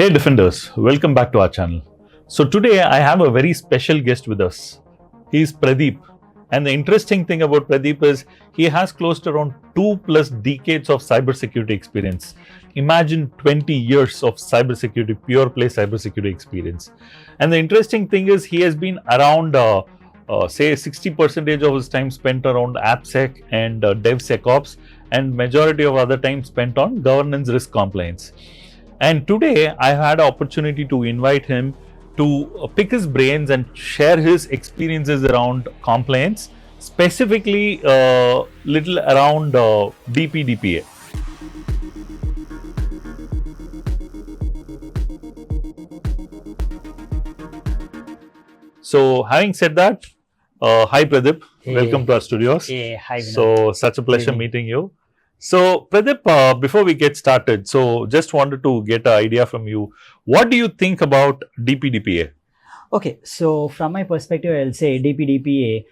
Hey Defenders, welcome back to our channel. So today I have a very special guest with us. He is Pradeep, and the interesting thing about Pradeep is he has close to around 2+ decades of cybersecurity experience. Imagine 20 years of cybersecurity, pure play cybersecurity experience. And the interesting thing is he has been around say 60% of his time spent around AppSec and DevSecOps, and majority of other time spent on governance risk compliance. And today I had an opportunity to invite him to pick his brains and share his experiences around compliance, specifically little around DPDPA. So having said that, hi Pradeep, welcome to our studios. Hey, hi Vinod. So such a pleasure meeting you. So Pradeep, before we get started, so just wanted to get an idea from you. What do you think about DPDPA? Okay, so from my perspective, I'll say DPDPA,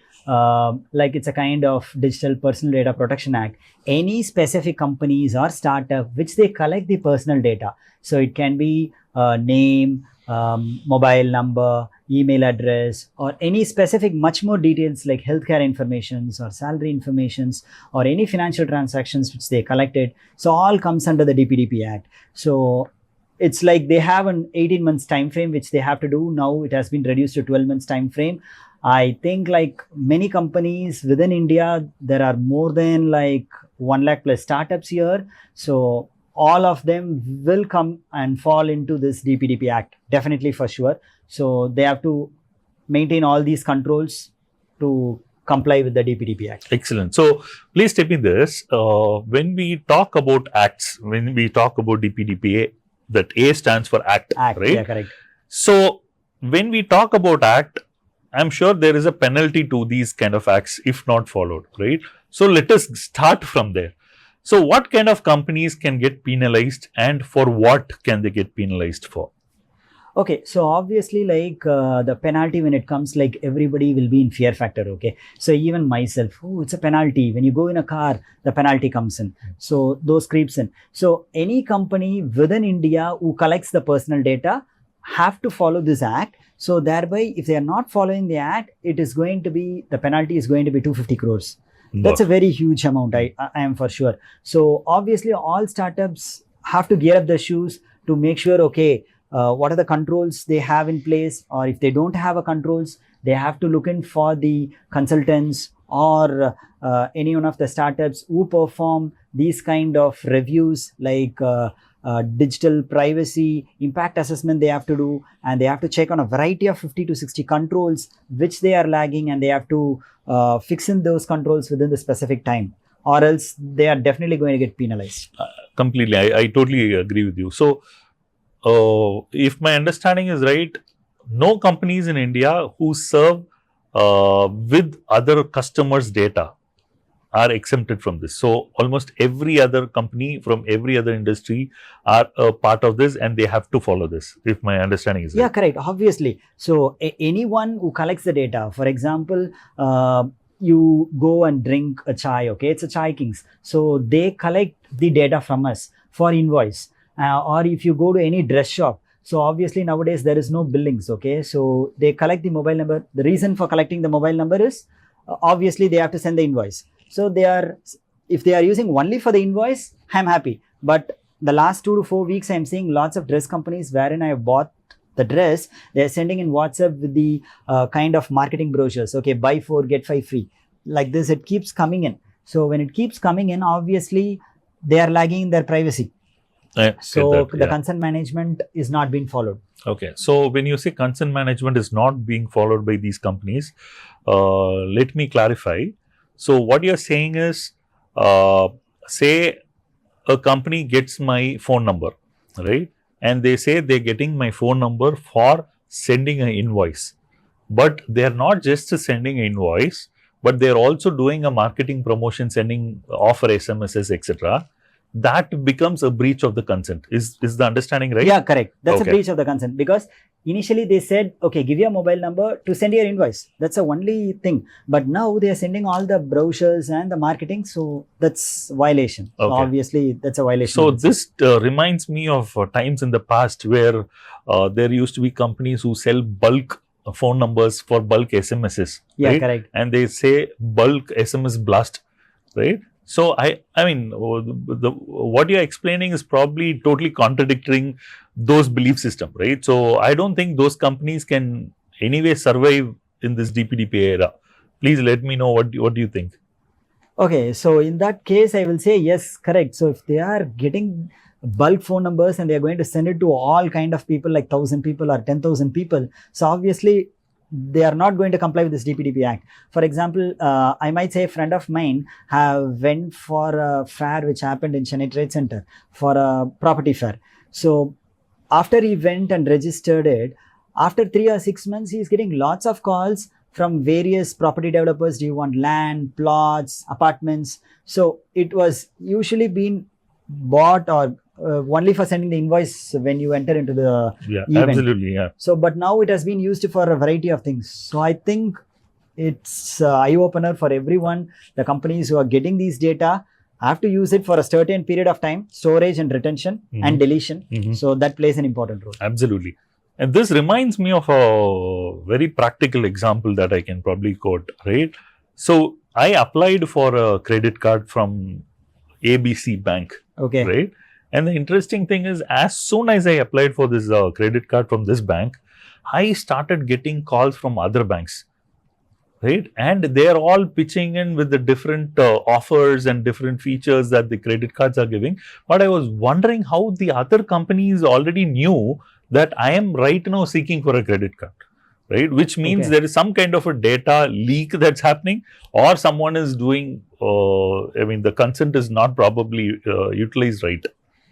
like it's a kind of Digital Personal Data Protection Act. Any specific companies or startup which they collect the personal data. So it can be name, mobile number, email address, or any specific much more details like healthcare informations or salary informations or any financial transactions which they collected. So all comes under the DPDP Act. So it's like they have an 18 months time frame which they have to do. Now it has been reduced to 12 months time frame. I think like many companies within India, there are more than like 1 lakh plus startups here. So all of them will come and fall into this DPDP Act, definitely for sure. So they have to maintain all these controls to comply with the DPDP Act. Excellent. So please tell me this, when we talk about acts, when we talk about DPDPA, that A stands for act, right? Yeah, correct. So when we talk about act, I'm sure there is a penalty to these kind of acts if not followed, right? So let us start from there. So what kind of companies can get penalized, and for what can they get penalized for? Okay, so obviously like the penalty when it comes, like everybody will be in fear factor, okay? So even myself, oh, it's a penalty. When you go in a car, the penalty comes in. So those creeps in. So any company within India who collects the personal data have to follow this act. So thereby, if they are not following the act, it is going to be, the penalty is going to be 250 crores. That's a very huge amount, I am for sure. So obviously all startups have to gear up their shoes to make sure, okay, what are the controls they have in place, or if they don't have a controls, they have to look in for the consultants or any one of the startups who perform these kind of reviews like digital privacy impact assessment they have to do, and they have to check on a variety of 50 to 60 controls which they are lagging, and they have to fix in those controls within the specific time, or else they are definitely going to get penalized. Completely, I totally agree with you. So if my understanding is right, no companies in India who serve with other customers' data are exempted from this. So almost every other company from every other industry are a part of this, and they have to follow this, if my understanding is right. Yeah, correct. Obviously. So anyone who collects the data, for example, you go and drink a chai, okay? It's a Chai Kings. So they collect the data from us for invoice. Or if you go to any dress shop, so obviously nowadays there is no billings, okay? So they collect the mobile number. The reason for collecting the mobile number is obviously they have to send the invoice. So they are, if they are using only for the invoice, I'm happy. But the last 2 to 4 weeks, I'm seeing lots of dress companies wherein I have bought the dress, they're sending in WhatsApp with the kind of marketing brochures, okay, buy 4, get 5 free. Like this, it keeps coming in. So when it keeps coming in, obviously they are lagging their privacy. So the consent management is not being followed. Okay. So when you say consent management is not being followed by these companies, let me clarify. So what you're saying is, say a company gets my phone number, right? And they say they're getting my phone number for sending an invoice. But they're not just sending an invoice, but they're also doing a marketing promotion, sending offer SMSs, etc. that becomes a breach of the consent. Is the understanding right? Yeah, correct. That's Okay. a breach of the consent, because initially they said, okay, give your mobile number to send your invoice. That's the only thing. But now they are sending all the brochures and the marketing, so that's violation. So Okay. obviously that's a violation. So this reminds me of times in the past where there used to be companies who sell bulk phone numbers for bulk SMSs. Yeah, right? correct. And they say bulk SMS blast, right? So I mean, what you're explaining is probably totally contradicting those belief system, right? So I don't think those companies can anyway survive in this DPDP era. Please let me know what do you think? Okay, so in that case, I will say yes, correct. So if they are getting bulk phone numbers and they are going to send it to all kind of people, like 1,000 people or 10,000 people, so obviously they are not going to comply with this DPDP Act. For example, I might say a friend of mine have went for a fair which happened in Chennai Trade Center for a property fair. So after he went and registered it, after 3 or 6 months, he is getting lots of calls from various property developers. Do you want land, plots, apartments? So it was usually being bought or only for sending the invoice when you enter into the event. Absolutely, yeah. So, but now it has been used for a variety of things. So I think it's eye opener for everyone. The companies who are getting these data have to use it for a certain period of time, storage and retention and deletion. So that plays an important role. Absolutely. And this reminds me of a very practical example that I can probably quote, right? So I applied for a credit card from ABC Bank, Okay. right? And the interesting thing is, as soon as I applied for this credit card from this bank, I started getting calls from other banks, right? And they're all pitching in with the different offers and different features that the credit cards are giving. But I was wondering how the other companies already knew that I am right now seeking for a credit card, right? Which means there is some kind of a data leak that's happening, or someone is doing, I mean, the consent is not probably utilized right.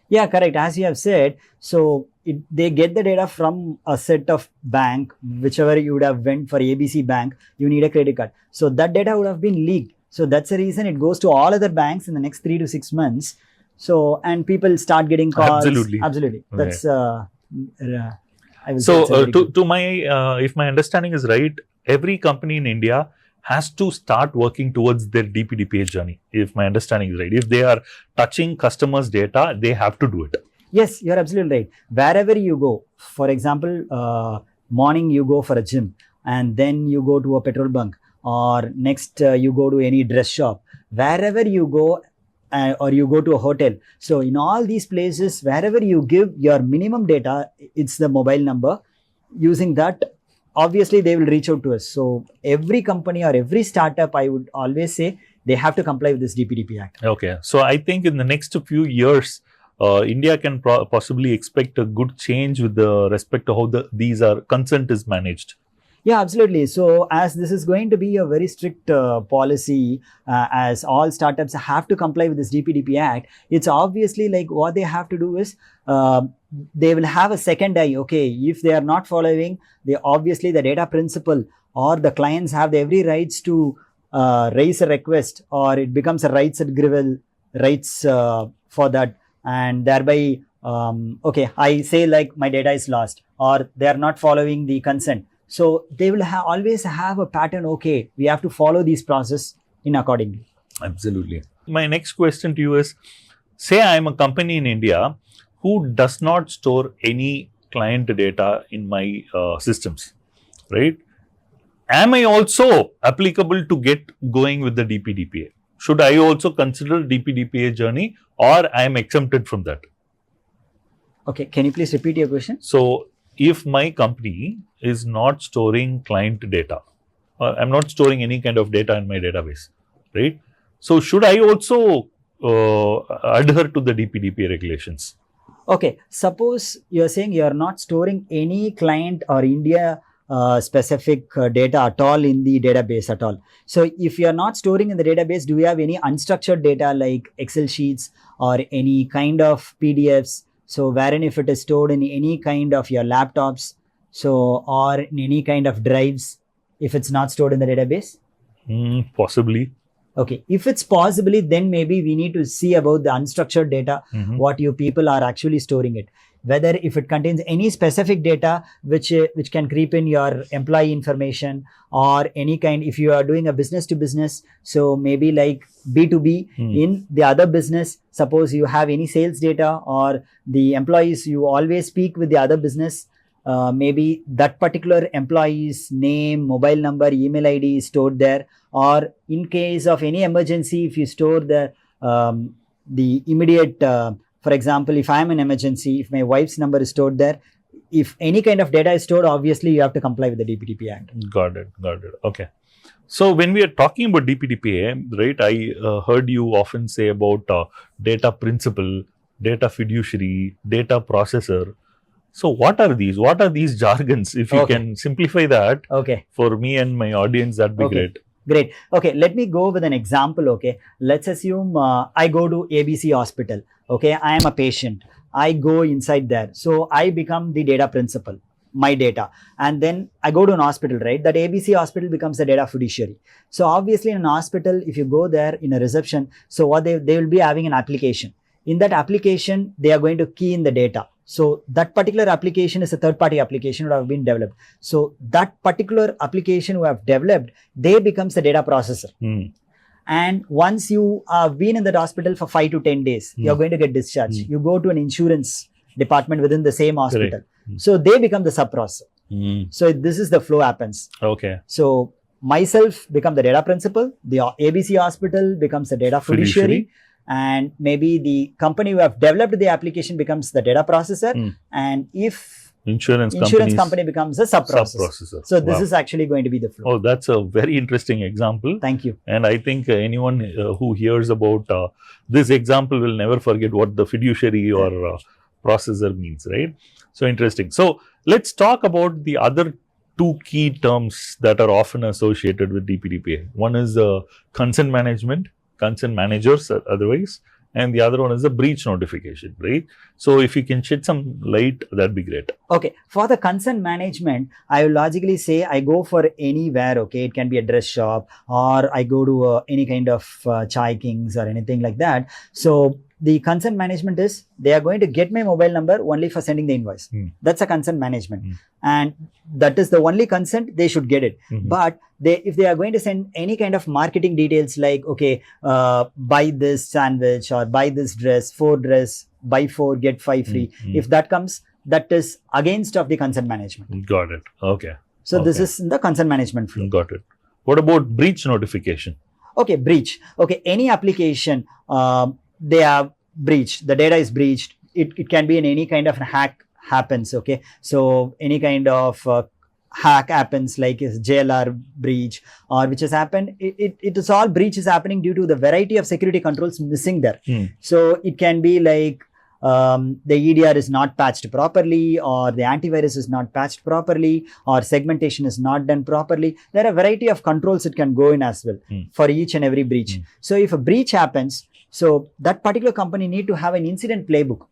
Yeah, correct. As you have said, so they get the data from a set of bank, whichever you would have went for ABC Bank, you need a credit card. So that data would have been leaked. So that's the reason it goes to all other banks in the next 3 to 6 months. So, and people start getting calls. Absolutely. That's, I will say so to my, if my understanding is right, every company in India has to start working towards their DPDPA journey, if my understanding is right. If they are touching customers' data, they have to do it. Yes, you're absolutely right. Wherever you go, for example, morning you go for a gym, and then you go to a petrol bunk, or next you go to any dress shop, wherever you go, or you go to a hotel. So in all these places, wherever you give your minimum data, it's the mobile number. Using that, obviously they will reach out to us. So every company or every startup, I would always say, they have to comply with this DPDP Act. Okay. So I think in the next few years, India can possibly expect a good change with the respect to how these consent is managed. Yeah, absolutely. So as this is going to be a very strict policy, as all startups have to comply with this DPDP Act, it's obviously like what they have to do is they will have a second eye. Okay, if they are not following, they obviously the data principal or the clients have every rights to raise a request, or it becomes a rights for that, and thereby okay, I say like my data is lost, or they are not following the consent. So they will always have a pattern. Okay, we have to follow these process in accordingly. Absolutely. My next question to you is, say I am a company in India who does not store any client data in my systems, right? Am I also applicable to get going with the DPDPA? Should I also consider DPDPA journey, or I am exempted from that? Okay, can you please repeat your question? So if my company is not storing client data, I'm not storing any kind of data in my database, right? So should I also adhere to the DPDPA regulations? Okay, suppose you're saying you're not storing any client or India specific data at all in the database at all. So if you're not storing in the database, do you have any unstructured data like Excel sheets or any kind of PDFs? So wherein if it is stored in any kind of your laptops, so or in any kind of drives, if it's not stored in the database? Possibly. Okay, if it's possibly, then maybe we need to see about the unstructured data, what you people are actually storing it. Whether if it contains any specific data which can creep in your employee information or any kind, if you are doing a business to business, so maybe like B2B in the other business, suppose you have any sales data or the employees, you always speak with the other business, maybe that particular employee's name, mobile number, email ID is stored there. Or in case of any emergency, if you store the immediate, for example, if I'm an emergency, if my wife's number is stored there, if any kind of data is stored, obviously you have to comply with the DPDP Act. Got it. Okay. So when we are talking about DPDPA, right, I heard you often say about data principal, data fiduciary, data processor. So what are these? What are these jargons? If you can simplify that for me and my audience, that'd be great. Great. Okay, let me go with an example. Okay, let's assume I go to ABC hospital. Okay, I am a patient. I go inside there. So I become the data principal, my data. And then I go to an hospital, right? That ABC hospital becomes a data fiduciary. So obviously in an hospital, if you go there in a reception, so what they will be having an application. In that application, they are going to key in the data. So that particular application is a third-party application that have been developed. So that particular application who have developed, they becomes the data processor. And once you have been in that hospital for 5 to 10 days, you're going to get discharged. You go to an insurance department within the same hospital. So they become the sub-processor. So this is the flow happens. Okay. So myself become the data principal, the ABC hospital becomes the data fiduciary. And maybe the company who have developed the application becomes the data processor. And if insurance company becomes a sub-processor. So this is actually going to be the flow. Oh, that's a very interesting example. Thank you. And I think anyone who hears about this example will never forget what the fiduciary or processor means, right? So interesting. So let's talk about the other two key terms that are often associated with DPDPA. One is consent management, consent managers otherwise, and the other one is the breach notification, right? So if you can shed some light, that'd be great. Okay, for the consent management, I will logically say I go for anywhere, okay? It can be a dress shop or I go to any kind of Chai Kings or anything like that. So the consent management is they are going to get my mobile number only for sending the invoice. That's a consent management. And that is the only consent they should get it. But if they are going to send any kind of marketing details like, okay, buy this sandwich or buy this dress, 4 dress, buy 4, get 5 free. If that comes, that is against of the consent management. Got it. Okay. So this is the consent management flow. Got it. What about breach notification? Okay, breach. Okay, any application, they are breached, the data is breached. It can be in any kind of hack happens. Okay, so any kind of hack happens like is JLR breach or which has happened. It is all breach is happening due to the variety of security controls missing there. So it can be like the EDR is not patched properly or the antivirus is not patched properly or segmentation is not done properly. There are a variety of controls it can go in as well for each and every breach. So if a breach happens, so that particular company need to have an incident playbook.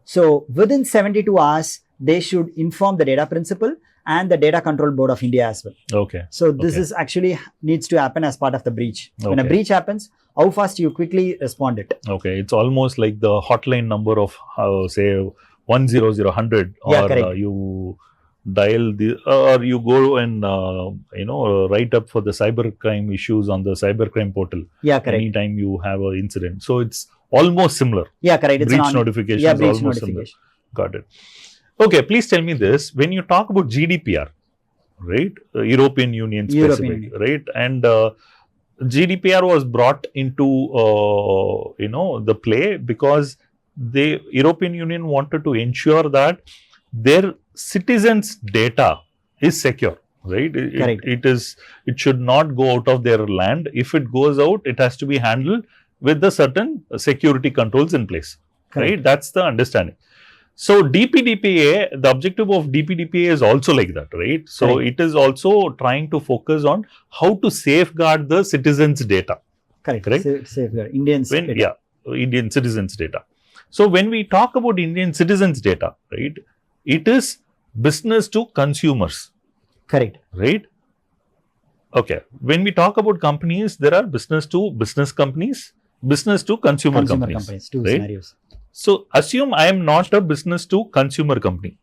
So within 72 hours, they should inform the data principal and the Data Control Board of India as well. Okay. So this is actually needs to happen as part of the breach. When a breach happens, how fast you quickly respond it. Okay. It's almost like the hotline number of say 100 or you dial the or you go and write up for the cybercrime issues on the cybercrime portal. Yeah, correct. Anytime you have an incident. So it's almost similar. Yeah, correct. It's breach notification is almost similar. Got it. Okay, please tell me this. When you talk about GDPR, right? European Union specific, right? And GDPR was brought into the play because the European Union wanted to ensure that their citizens' data is secure, right? It should not go out of their land. If it goes out, it has to be handled with the certain security controls in place, right? That's the understanding. So DPDPA, the objective of DPDPA is also like that, right? So it is also trying to focus on how to safeguard the citizens' data. Correct. Safeguard Indian data. Yeah, Indian citizens' data. So when we talk about Indian citizens' data, right, it is business to consumers. Correct. Right? Okay. When we talk about companies, there are business to business companies, business to consumer companies. Two right? scenarios. So assume I am not a business to consumer company.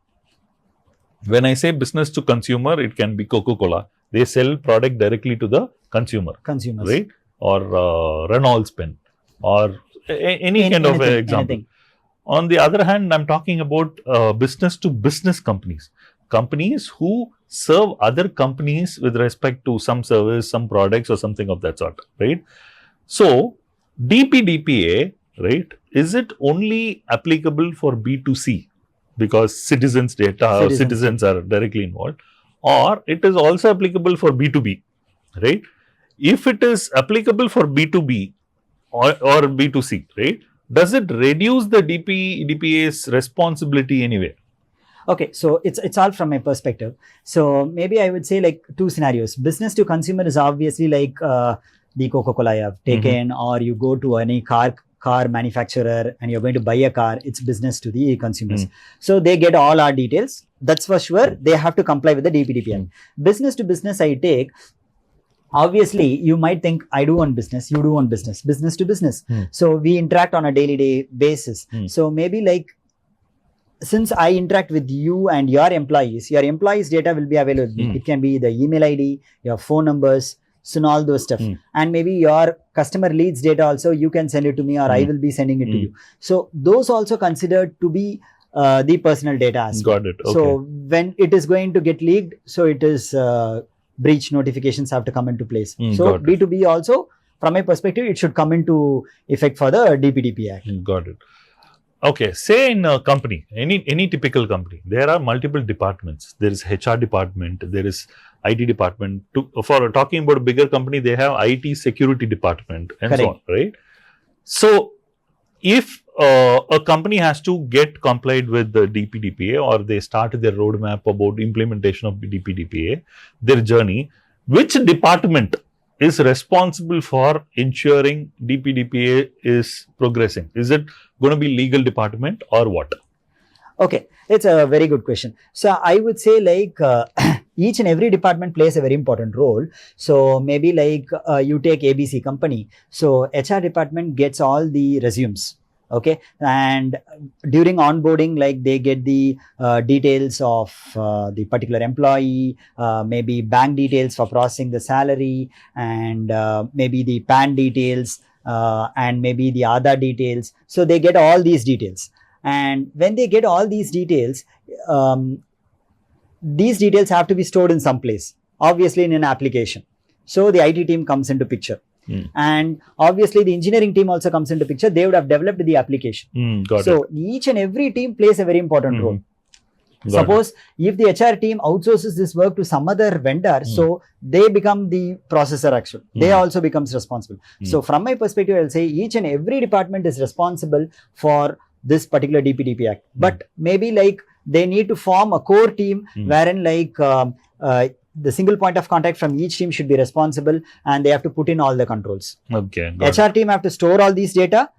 When I say business to consumer, it can be Coca-Cola. They sell product directly to the consumer, Consumers. right? Or Reynolds pen, or any kind of example. Anything. On the other hand, I'm talking about business to business companies. Companies who serve other companies with respect to some service, some products, or something of that sort, right? So, DPDPA, right, is it only applicable for B2C because citizens' data or citizens are directly involved, or it is also applicable for B2B, right? If it is applicable for B2B or B2C, right, does it reduce the DPDPA's responsibility anyway? Okay, so it's all from my perspective. So maybe I would say like two scenarios. Business to consumer is obviously like the Coca-Cola you have taken, or you go to any car manufacturer and you're going to buy a car. It's business to the consumers. So they get all our details. That's for sure. They have to comply with the DPDP Act. Business to business I take. Obviously, you might think I do one business, you do one business, business to business. So we interact on a daily basis. So maybe like, since I interact with you and your employees data will be available. It can be the email ID, your phone numbers, so all those stuff. And maybe your customer leads data also, you can send it to me, or I will be sending it to you. So those also considered to be the personal data as well. Got it. Okay. So when it is going to get leaked, so it is breach notifications have to come into place. So B2B also, from my perspective, it should come into effect for the DPDP Act. Got it. Okay, say in a company, any typical company, there are multiple departments. There is HR department, there is IT department. For talking about a bigger company, they have IT security department and so on, right? So, if a company has to get complied with the DPDPA, or they start their roadmap about implementation of DPDPA, their journey, which department is responsible for ensuring DPDPA is progressing? Is it going to be legal department or what? Okay, it's a very good question. So I would say like each and every department plays a very important role. So maybe like you take ABC company. So HR department gets all the resumes. Okay, and during onboarding, like they get the details of the particular employee, maybe bank details for processing the salary, and maybe the PAN details, and maybe the Aadhaar details. So they get all these details, and when they get all these details have to be stored in some place, obviously in an application. So the IT team comes into picture. And obviously the engineering team also comes into picture. They would have developed the application. So each and every team plays a very important role. Suppose if the HR team outsources this work to some other vendor, so they become the processor actually. They also becomes responsible. So from my perspective, I'll say each and every department is responsible for this particular DPDP Act. But maybe like they need to form a core team wherein like the single point of contact from each team should be responsible, and they have to put in all the controls. Okay. HR team have to store all these data.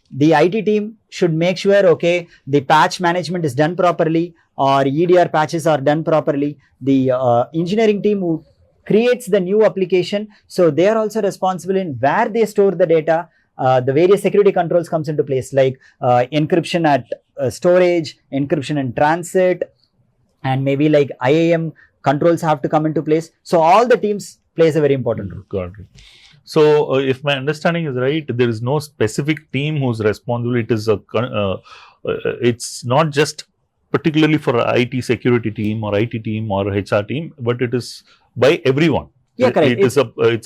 The IT team should make sure, okay, the patch management is done properly, or EDR patches are done properly. The engineering team who creates the new application, so they are also responsible in where they store the data. The various security controls comes into place, like encryption at storage, encryption in transit, and maybe like IAM controls have to come into place. So all the teams plays a very important role. Got it. So if my understanding is right, there is no specific team who's responsible. It is it's not just particularly for IT security team or IT team or HR team, but it is by everyone. Yeah, correct. It's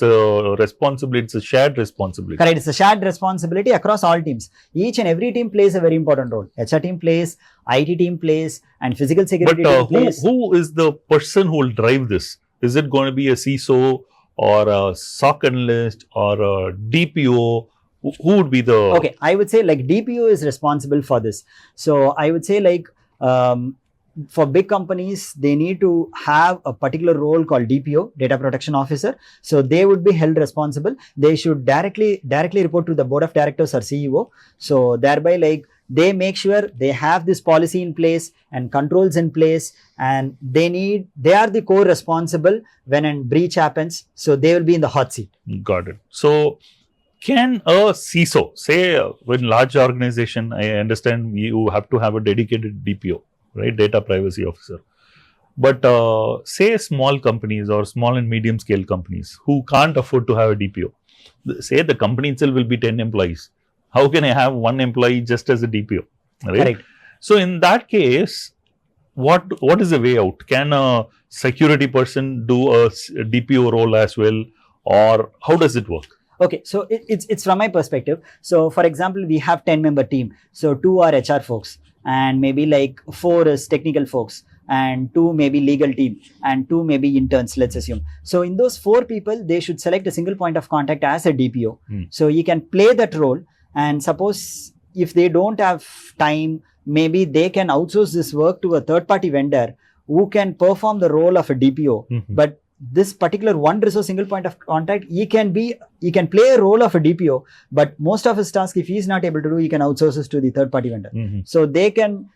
a responsibility. It's a shared responsibility. Correct. It's a shared responsibility across all teams. Each and every team plays a very important role. HR team plays, IT team plays, and physical security team plays. Who is the person who will drive this? Is it going to be a CISO or a SOC analyst or a DPO? Who would be the... Okay, I would say like DPO is responsible for this. So I would say like for big companies, they need to have a particular role called DPO, Data Protection Officer. So they would be held responsible. They should directly report to the board of directors or CEO. So thereby like they make sure they have this policy in place and controls in place, and they are the core responsible when a breach happens. So they will be in the hot seat. Got it. So can a CISO, say in large organization, I understand you have to have a dedicated DPO, right? Data privacy officer. But say small companies or small and medium scale companies who can't afford to have a DPO, say the company itself will be 10 employees. How can I have one employee just as a DPO? Right? Correct. So in that case, what is the way out? Can a security person do a DPO role as well, or how does it work? Okay, so it's from my perspective. So for example, we have 10-member team. So 2 are HR folks, and maybe like 4 is technical folks, and 2 maybe legal team, and 2 maybe interns, let's assume. So in those 4 people, they should select a single point of contact as a DPO. So you can play that role, and suppose if they don't have time, maybe they can outsource this work to a third-party vendor who can perform the role of a DPO. But this particular one resource single point of contact, he can play a role of a DPO, but most of his tasks, if he is not able to do, he can outsource this to the third-party vendor. So they can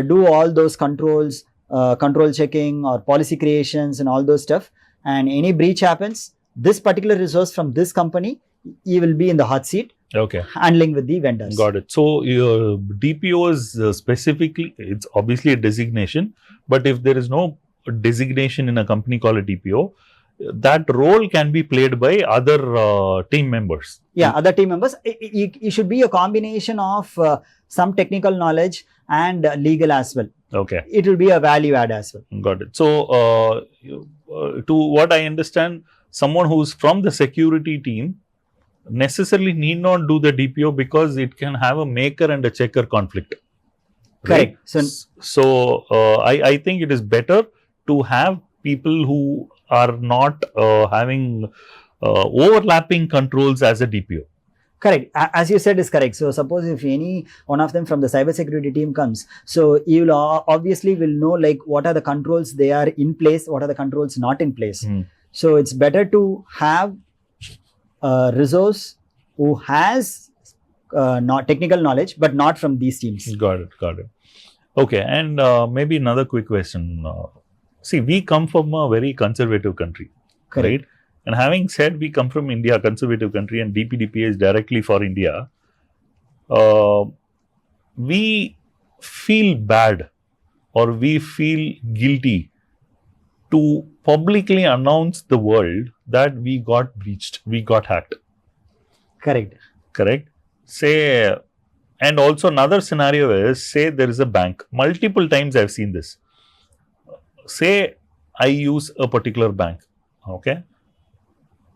do all those controls, control checking or policy creations and all those stuff. And any breach happens, this particular resource from this company, he will be in the hot seat. Okay. Handling with the vendors. Got it. So your DPO is specifically, it's obviously a designation, but if there is no designation in a company called a DPO, that role can be played by other team members. Yeah, other team members. It should be a combination of some technical knowledge and legal as well. Okay. It will be a value add as well. Got it. So to what I understand, someone who's from the security team necessarily need not do the DPO because it can have a maker and a checker conflict. Right? Correct. So I think it is better to have people who are not having overlapping controls as a DPO. Correct. As you said is correct. So suppose if any one of them from the cybersecurity team comes, so you will obviously will know like what are the controls they are in place, what are the controls not in place. So it's better to have a resource who has not technical knowledge, but not from these teams. Got it. Okay. And maybe another quick question. See, we come from a very conservative country, Correct. right? And having said we come from India, conservative country, and DPDP is directly for India, we feel bad or we feel guilty to publicly announce the world that we got breached, we got hacked. Correct. Say, and also another scenario is, say there is a bank. Multiple times I've seen this. Say I use a particular bank, okay?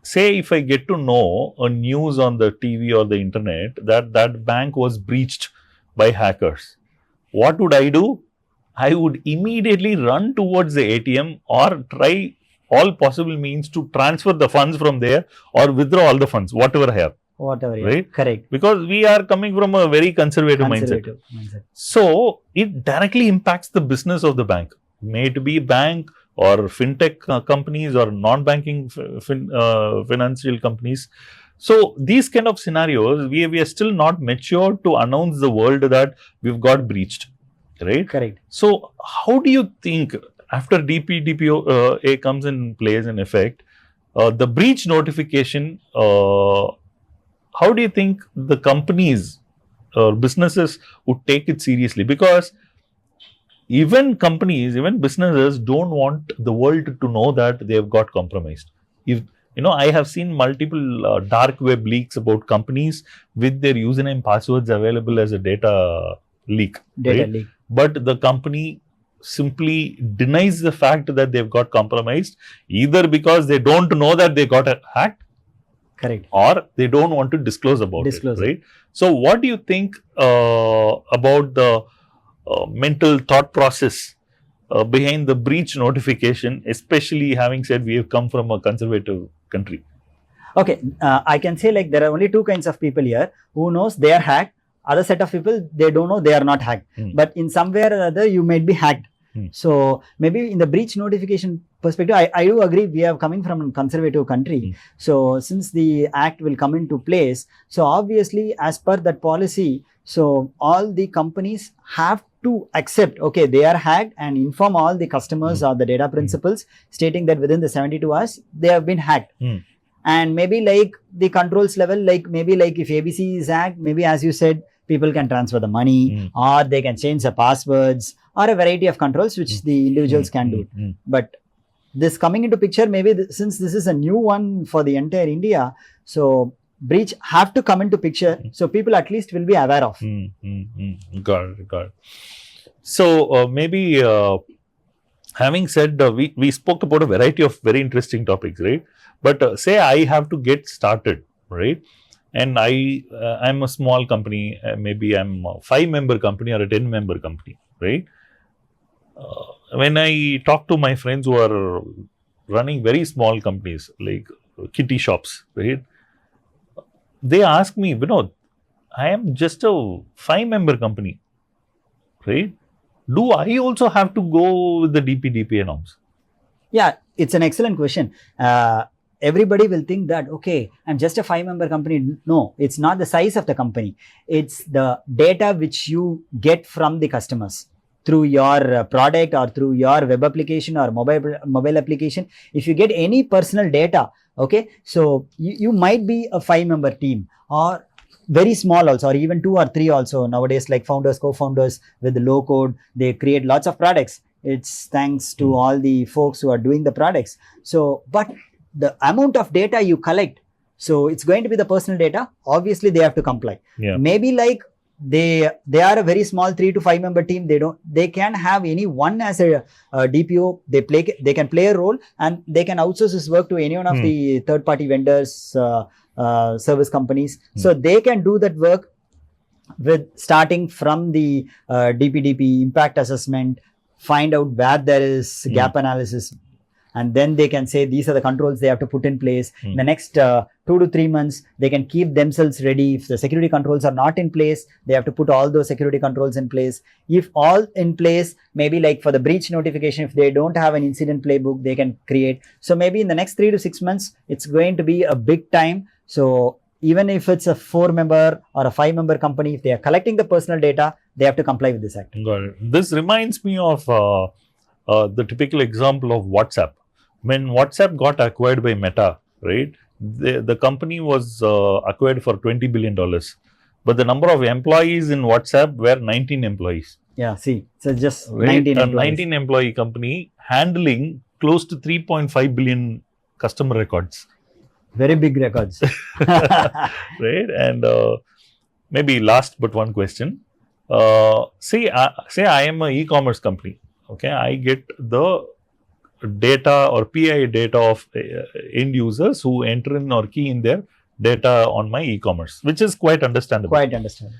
Say if I get to know a news on the TV or the internet that that bank was breached by hackers, what would I do? I would immediately run towards the ATM or try all possible means to transfer the funds from there or withdraw all the funds, whatever I have. Right? Correct. Because we are coming from a very conservative mindset. So it directly impacts the business of the bank. May it be bank or fintech companies or non-banking financial companies. So these kind of scenarios, we are still not mature to announce the world that we've got breached, right? Correct. So how do you think after DPDP comes in place in effect, the breach notification, how do you think the companies or businesses would take it seriously? Because even companies, even businesses don't want the world to know that they have got compromised. If I have seen multiple dark web leaks about companies with their username passwords available as a data leak. Right? But the company simply denies the fact that they've got compromised, either because they don't know that they got hacked, correct, or they don't want to disclose about it. Right? So what do you think about the mental thought process behind the breach notification, especially having said we have come from a conservative country? Okay, I can say like there are only 2 kinds of people here who knows they are hacked. Other set of people, they don't know they are not hacked. But in some way or other, you might be hacked. So maybe in the breach notification perspective, I do agree. We are coming from a conservative country. So since the act will come into place, so obviously as per that policy, so all the companies have to accept, okay, they are hacked and inform all the customers or the data principals stating that within the 72 hours, they have been hacked. And maybe like the controls level, like maybe like if ABC is hacked, maybe as you said, people can transfer the money or they can change the passwords or a variety of controls which the individuals can do. But this coming into picture, maybe since this is a new one for the entire India, so breach have to come into picture, so people at least will be aware of. Got it. So maybe having said, we spoke about a variety of very interesting topics, right? But say I have to get started, right? And I'm a small company, maybe I'm a 5-member company or a 10-member company, right? When I talk to my friends who are running very small companies like kitty shops, right? They ask me, Vinod, I am just a 5-member company, right? Do I also have to go with the DPDP norms? Yeah, it's an excellent question. Everybody will think that, okay, I'm just a 5-member company. No, it's not the size of the company. It's the data which you get from the customers through your product or through your web application or mobile application. If you get any personal data, okay, so you might be a 5-member team or very small also, or even 2 or 3 also nowadays, like founders, co-founders with the low code, they create lots of products. It's thanks to all the folks who are doing the products. So, but the amount of data you collect, so it's going to be the personal data. Obviously, they have to comply. Maybe like they are a very small 3 to 5-member team. They can have any one as a DPO. They can play a role and they can outsource this work to any one of the third-party vendors, service companies. So they can do that work with starting from the DPDP impact assessment, find out where there is gap analysis, and then they can say these are the controls they have to put in place. In the next 2 to 3 months, they can keep themselves ready. If the security controls are not in place, they have to put all those security controls in place. If all in place, maybe like for the breach notification, if they don't have an incident playbook, they can create. So maybe in the next 3 to 6 months, it's going to be a big time. So even if it's a 4-member or a 5-member company, if they are collecting the personal data, they have to comply with this act. Got it. This reminds me of the typical example of WhatsApp. When WhatsApp got acquired by Meta, right, the company was acquired for $20 billion. But the number of employees in WhatsApp were 19 employees. Yeah, see, so just right? 19 employees. A 19 employee company handling close to 3.5 billion customer records. Very big records. Right? And maybe last but one question. Say I am an e-commerce company. Okay, I get the data or PI data of end users who enter in or key in their data on my e-commerce, which is quite understandable. Quite understandable.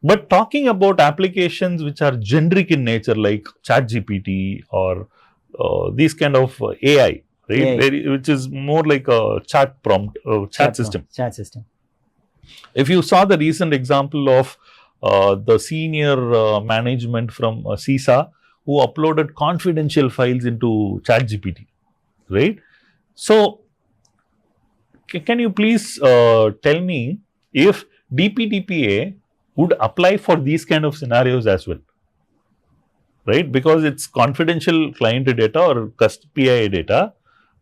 But talking about applications which are generic in nature, like ChatGPT or these kind of AI, right, which is more like a chat prompt, chat system. Chat system. If you saw the recent example of the senior management from CISA who uploaded confidential files into ChatGPT, right? So, can you please tell me if DPDPA would apply for these kind of scenarios as well, right? Because it's confidential client data or PI data,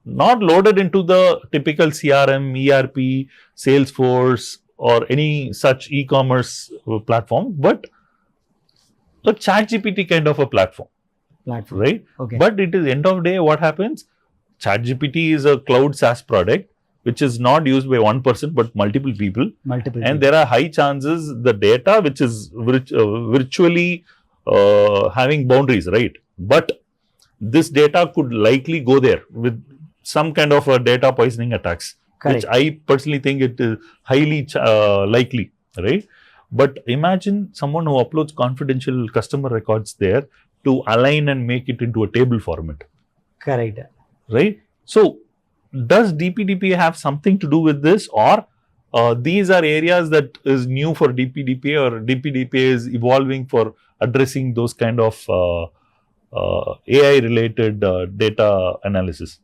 not loaded into the typical CRM, ERP, Salesforce or any such e-commerce platform, but a ChatGPT kind of a platform. Right? Okay. But it is end of the day, what happens? ChatGPT is a cloud SaaS product which is not used by one person but multiple people. And there are high chances the data which is virtually having boundaries, right? But this data could likely go there with some kind of a data poisoning attacks. Correct. Which I personally think it is highly likely, right? But imagine someone who uploads confidential customer records there to align and make it into a table format. Correct. Right? So, does DPDPA have something to do with this, or these are areas that is new for DPDPA, or DPDPA is evolving for addressing those kind of AI related data analysis?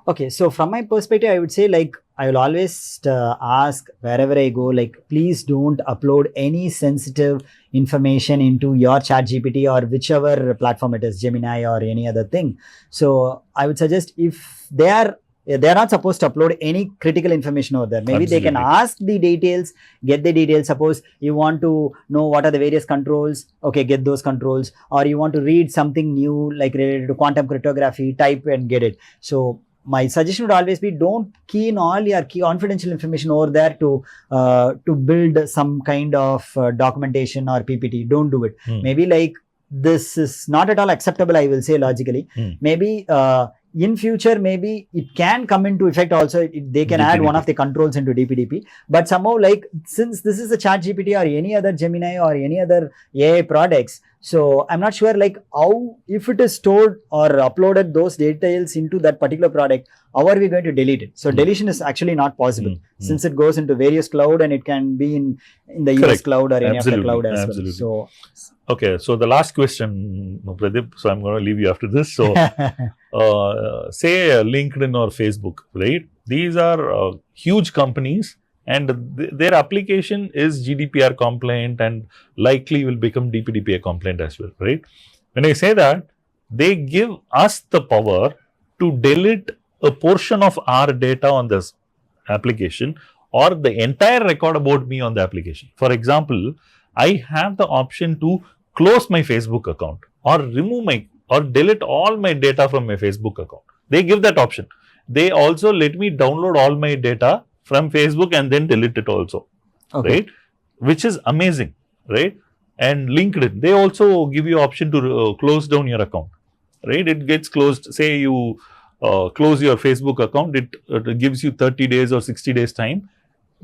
Okay, so from my perspective, I would say like I will always ask wherever I go, like please don't upload any sensitive information into your chat GPT or whichever platform it is, Gemini or any other thing. So I would suggest if they're not supposed to upload any critical information over there. Maybe they can Absolutely. ask the details, get the details. Suppose you want to know what are the various controls, okay, get those controls. Or you want to read something new like related to quantum cryptography, type and get it. So my suggestion would always be don't key in all your key confidential information over there to build some kind of documentation or PPT. Don't do it. Maybe like this is not at all acceptable, I will say logically. Maybe in future, maybe it can come into effect also. They can add one of the controls into DPDP. But somehow, like since this is a chat GPT or any other Gemini or any other AI products, so I'm not sure like how, if it is stored or uploaded those details into that particular product, how are we going to delete it? So deletion is actually not possible since it goes into various cloud and it can be in the US cloud or any other cloud as well. So okay, so the last question, Pradeep, so I'm going to leave you after this. So say LinkedIn or Facebook, right? These are huge companies and their application is GDPR compliant and likely will become DPDP compliant as well, right? When I say that, they give us the power to delete a portion of our data on this application or the entire record about me on the application. For example, I have the option to close my Facebook account or remove or delete all my data from my Facebook account. They give that option. They also let me download all my data from Facebook and then delete it also, right? Which is amazing, right? And LinkedIn, they also give you option to close down your account, right? It gets closed. Say you close your Facebook account, it gives you 30 days or 60 days time,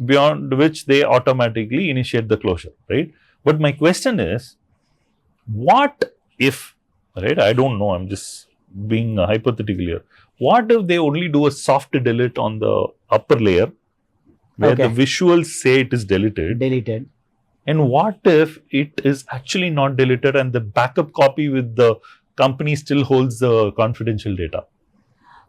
beyond which they automatically initiate the closure, right? But my question is, what if, right? I don't know. I'm just being hypothetical here. What if they only do a soft delete on the upper layer where the visuals say it is deleted? And what if it is actually not deleted and the backup copy with the company still holds the confidential data?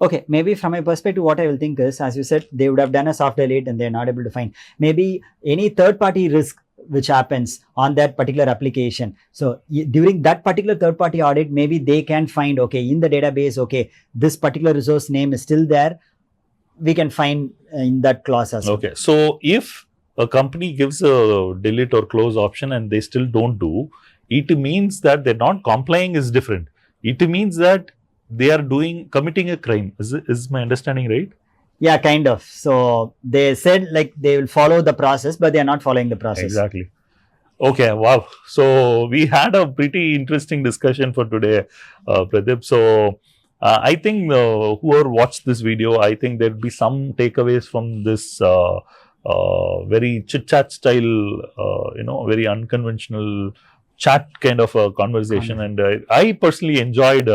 Okay, maybe from my perspective, what I will think is, as you said, they would have done a soft delete and they're not able to find. Maybe any third-party risk which happens on that particular application. So during that particular third-party audit, maybe they can find, okay, in the database, okay, this particular resource name is still there. We can find in that clause as well. Okay, so if a company gives a delete or close option and they still don't do, it means that they're not complying is different. It means that they are committing a crime. Is my understanding right? Yeah, kind of. So they said like they will follow the process, but they are not following the process. Exactly. Okay, wow. So we had a pretty interesting discussion for today, Pradeep. So I think whoever watched this video, I think there'll be some takeaways from this very chit-chat style, very unconventional chat kind of a conversation. And I personally enjoyed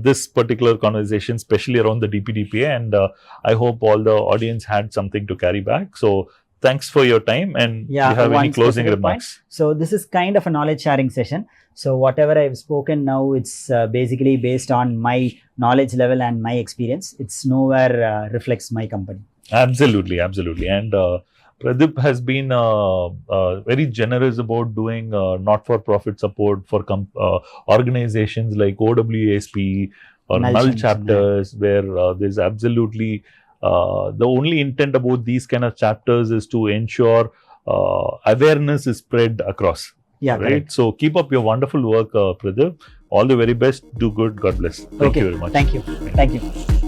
this particular conversation, especially around the DPDP. And I hope all the audience had something to carry back. So thanks for your time. And you have any closing remarks? So this is kind of a knowledge sharing session. So whatever I've spoken now, it's basically based on my knowledge level and my experience. It's nowhere reflects my company. Absolutely, absolutely. And Pradeep has been very generous about doing not-for-profit support for organizations like OWASP or null chapters, where there's absolutely the only intent about these kind of chapters is to ensure awareness is spread across. Yeah, right. Correct. So keep up your wonderful work, Pradeep. All the very best. Do good. God bless. Thank you very much. Thank you. Thank you.